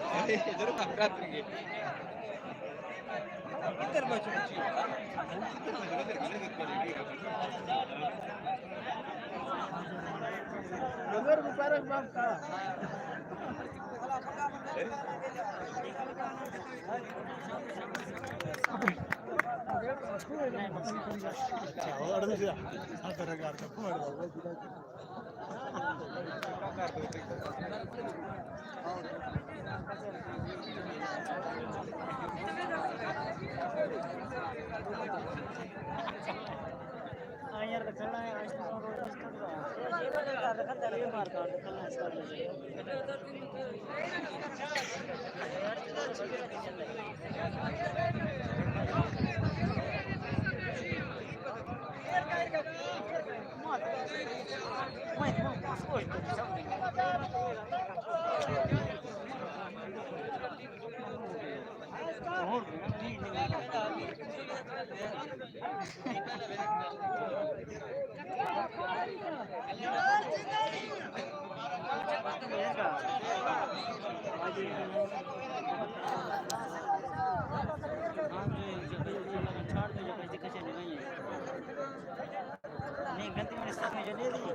जरूर रात्री इतर बाजू नजर मुबारक बाप का यार चलना है आज तो रोड मार का नहीं गलती मैंने सब में जले दी